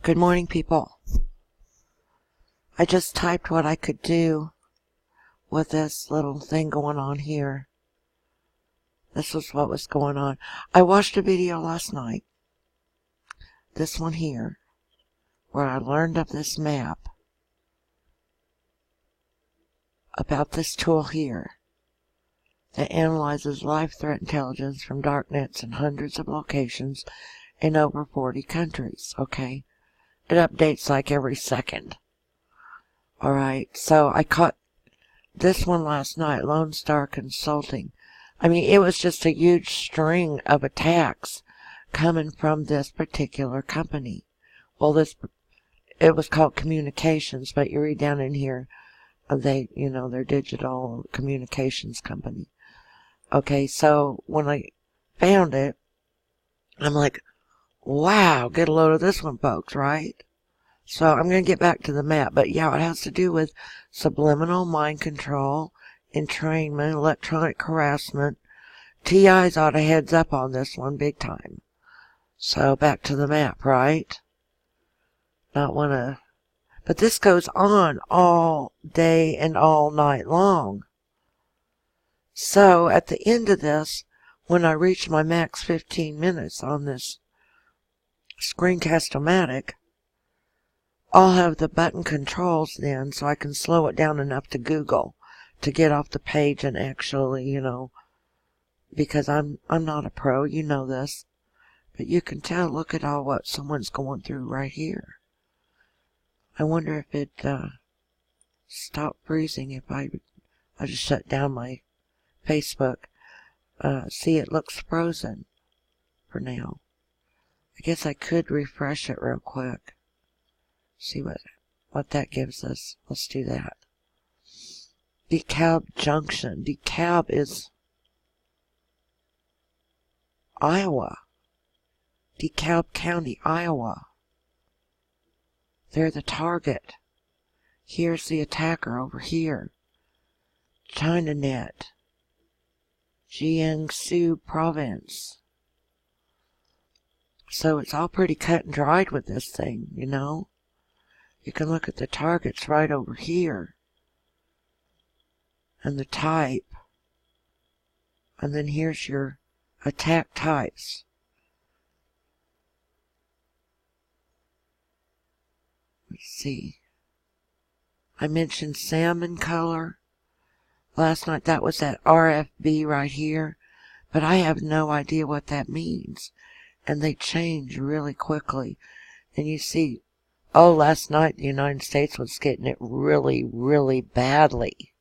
Good morning, people. I just typed what I could do with this little thing going on here. This was what was going on. I watched a video last night, this one here, where I learned of this map about this tool here that analyzes live threat intelligence from darknets in hundreds of locations in over 40 countries, okay? It updates like every second. Alright, so I caught this one last night, Lone Star Consulting. I mean, it was just a huge string of attacks coming from this particular company. Well, it was called Communications, but you read down in here, they're digital communications company. Okay, so when I found it, I'm like, wow, get a load of this one, folks, right? So I'm going to get back to the map, but yeah, it has to do with subliminal mind control, entrainment, electronic harassment. TI's ought to heads up on this one big time. So back to the map, right? But this goes on all day and all night long. So at the end of this, when I reach my max 15 minutes on this screencast-o-matic, I'll have the button controls then so I can slow it down enough to Google to get off the page and actually, because I'm not a pro, you know this. But you can tell, look at all what someone's going through right here. I wonder if it stopped freezing if I just shut down my Facebook. See, it looks frozen for now. I guess I could refresh it real quick. See what that gives us. Let's do that. DeKalb Junction. DeKalb is Iowa. DeKalb County, Iowa. They're the target. Here's the attacker over here. ChinaNet. Jiangsu Province. So it's all pretty cut and dried with this thing, you know. You can look at the targets right over here. And the type. And then here's your attack types. Let's see. I mentioned salmon color last night. That was that RFB right here. But I have no idea what that means. And they change really quickly. And you see, last night the United States was getting it really, really badly.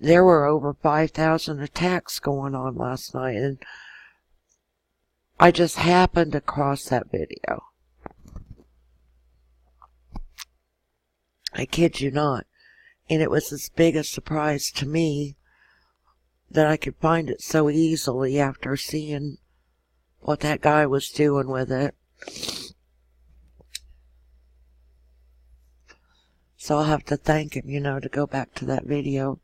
There were over 5,000 attacks going on last night. And I just happened across that video. I kid you not. And it was as big a surprise to me that I could find it so easily after seeing what that guy was doing with it. So I'll have to thank him, to go back to that video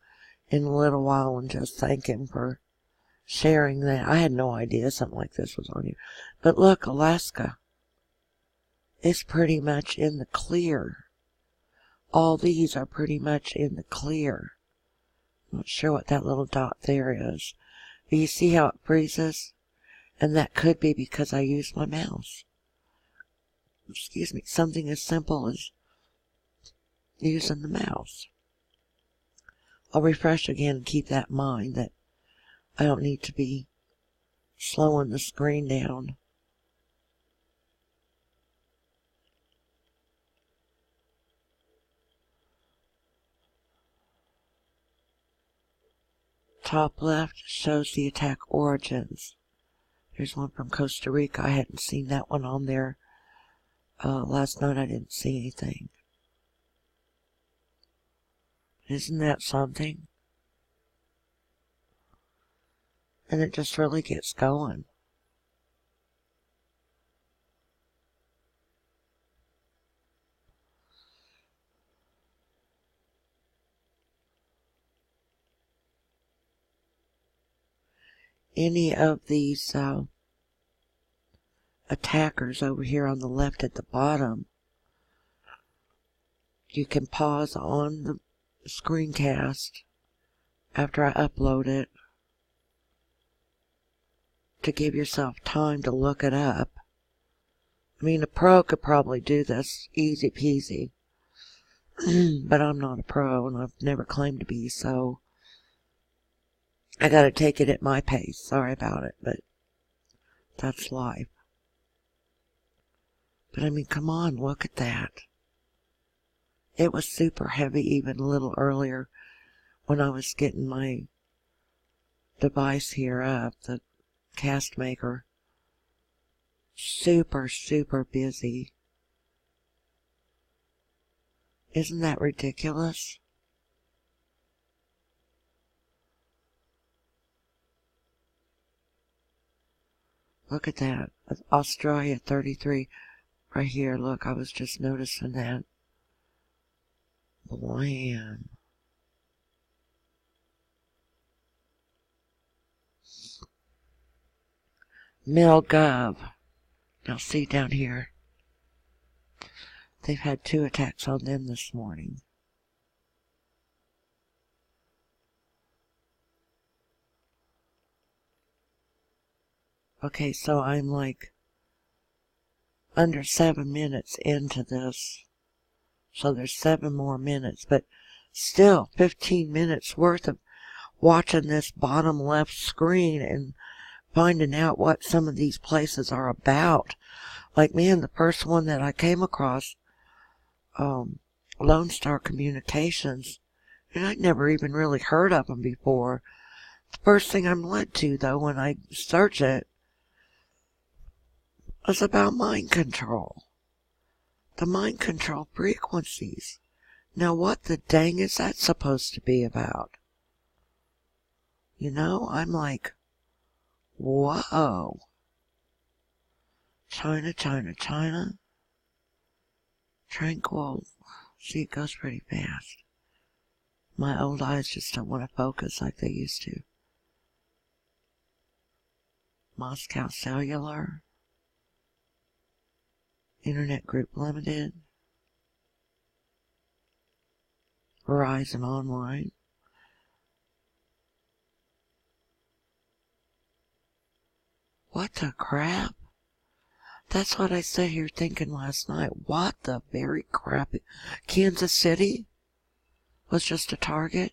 in a little while and just thank him for sharing that. I had no idea something like this was on here. But look, Alaska is pretty much in the clear. All these are pretty much in the clear. I'm not sure what that little dot there is. But you see how it freezes? And that could be because I use my mouse. Excuse me. Something as simple as using the mouse. I'll refresh again and keep that in mind that I don't need to be slowing the screen down. Top left shows the attack origins. There's one from Costa Rica. I hadn't seen that one on there. Last night I didn't see anything. Isn't that something? And it just really gets going. Any of these attackers over here on the left at the bottom. You can pause on the screencast after I upload it to give yourself time to look it up. I mean, a pro could probably do this easy peasy, but I'm not a pro and I've never claimed to be, so I gotta take it at my pace. Sorry about it, but that's life. But I mean, come on, look at that. It was super heavy even a little earlier when I was getting my device here up, the cast maker. Super, super busy. Isn't that ridiculous? Look at that. Australia 33. Right here, look, I was just noticing that. Blam. MilGov. Now see down here. They've had 2 attacks on them this morning. Okay, so I'm like under 7 minutes into this. So there's 7 more minutes, but still 15 minutes worth of watching this bottom left screen and finding out what some of these places are about. Like, man, the first one that I came across, Lone Star Communications, and I'd never even really heard of them before. The first thing I'm led to, though, when I search it, is about mind control. The mind control frequencies. Now, what the dang is that supposed to be about? You know, I'm like, whoa. China, China, China. Tranquil. See, it goes pretty fast. My old eyes just don't want to focus like they used to. Moscow Cellular. Internet Group Limited. Verizon Online. What the crap? That's what I sat here thinking last night. What the very crap? Kansas City was just a target?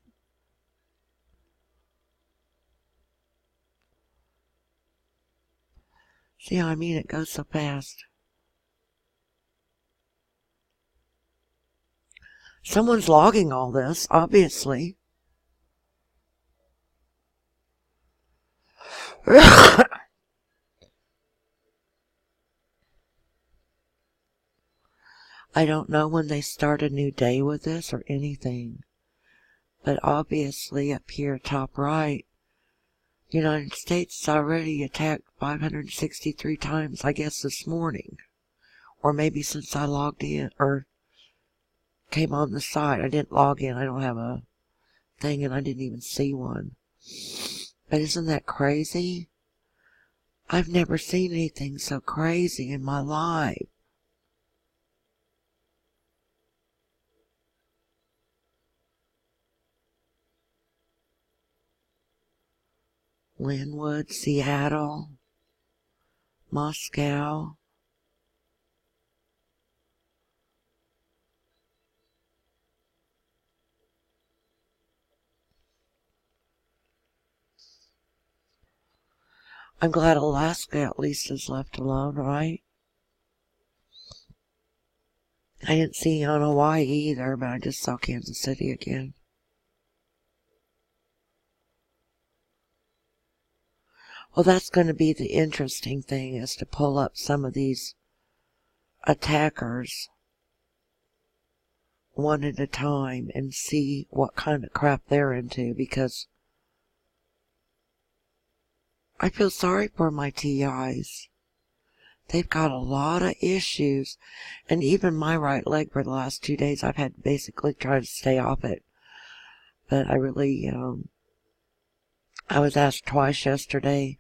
See how I mean? It goes so fast. Someone's logging all this, obviously. I don't know when they start a new day with this or anything. But obviously up here top right, the United States has already attacked 563 times, I guess, this morning. Or maybe since I logged in, or came on the site. I didn't log in. I don't have a thing, and I didn't even see one. But isn't that crazy? I've never seen anything so crazy in my life. Linwood, Seattle, Moscow. I'm glad Alaska at least is left alone, right? I didn't see on Hawaii either, but I just saw Kansas City again. Well, that's going to be the interesting thing, is to pull up some of these attackers one at a time and see what kind of crap they're into, because I feel sorry for my TIs. They've got a lot of issues, and even my right leg for the last 2 days, I've had to basically try to stay off it. But I really, I was asked twice yesterday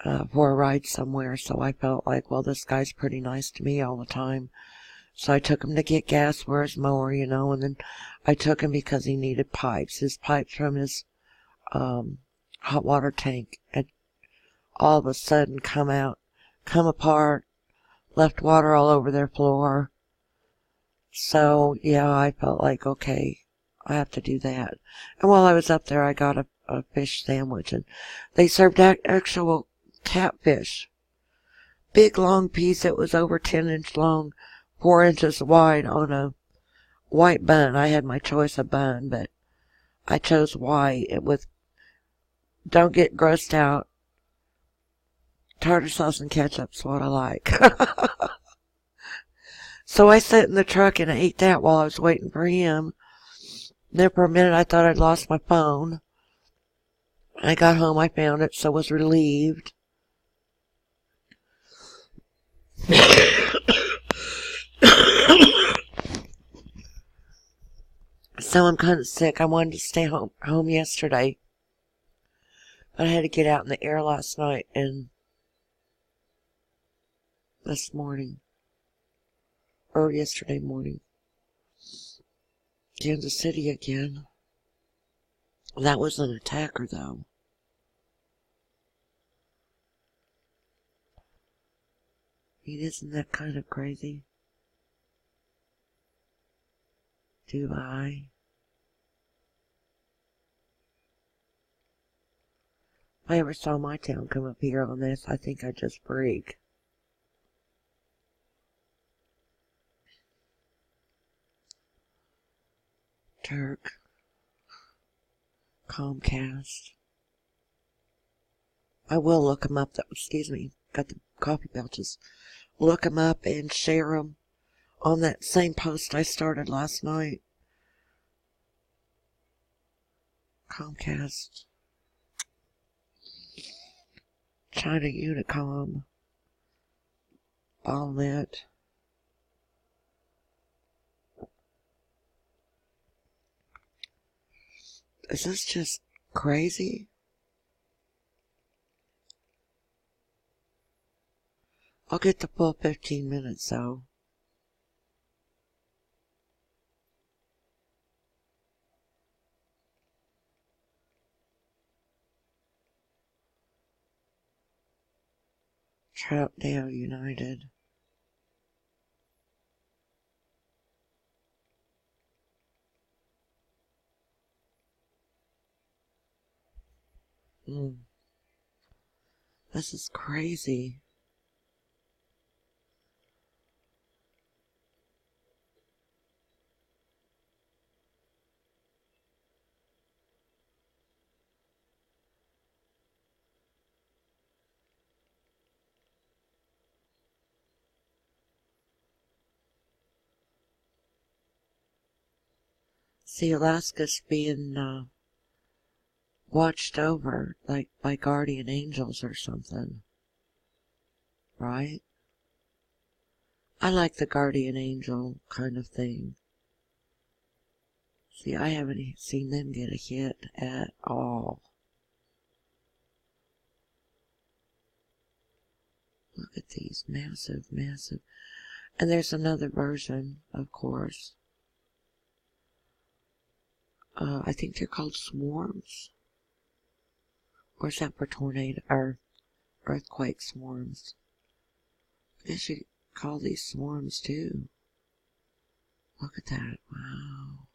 for a ride somewhere. So I felt like, well, this guy's pretty nice to me all the time. So I took him to get gas for his mower, and then I took him because he needed pipes. His pipes from his hot water tank had all of a sudden come apart, left water all over their floor. So, yeah, I felt like, okay, I have to do that. And while I was up there, I got a fish sandwich, and they served actual catfish. Big, long piece. It was over 10-inch long, 4 inches wide on a white bun. I had my choice of bun, but I chose white don't get grossed out. Tartar sauce and ketchup's what I like. So I sat in the truck and I ate that while I was waiting for him. Then for a minute I thought I'd lost my phone. I got home, I found it, so was relieved. So I'm kind of sick. I wanted to stay home yesterday. But I had to get out in the air last night and this morning. Or yesterday morning. Kansas City again. That was an attacker, though. Isn't that kind of crazy? Dubai. If I ever saw my town come up here on this, I think I'd just freak. Turk. Comcast. I will look them up. Excuse me. Got the coffee belches. Look them up and share them on that same post I started last night. Comcast. China Unicom. Ballnet. Is this just crazy? I'll get the full 15 minutes, though. Troutdale United. This is crazy. See, Alaska's being watched over, like by guardian angels or something. Right? I like the guardian angel kind of thing. See, I haven't seen them get a hit at all. Look at these. Massive, massive. And there's another version, of course. I think they're called swarms. Or is that for tornado or earthquake swarms? I guess you call these swarms too. Look at that. Wow.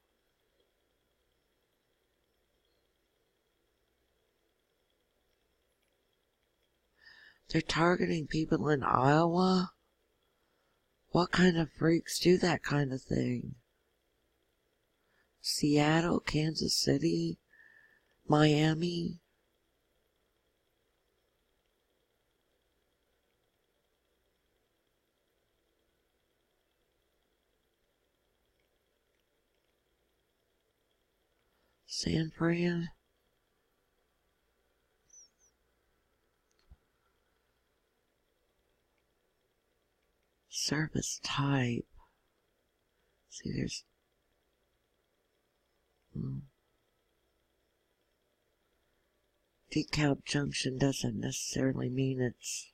They're targeting people in Iowa? What kind of freaks do that kind of thing? Seattle, Kansas City, Miami. San Fran. Service type. See, there's... DeKalb Junction doesn't necessarily mean it's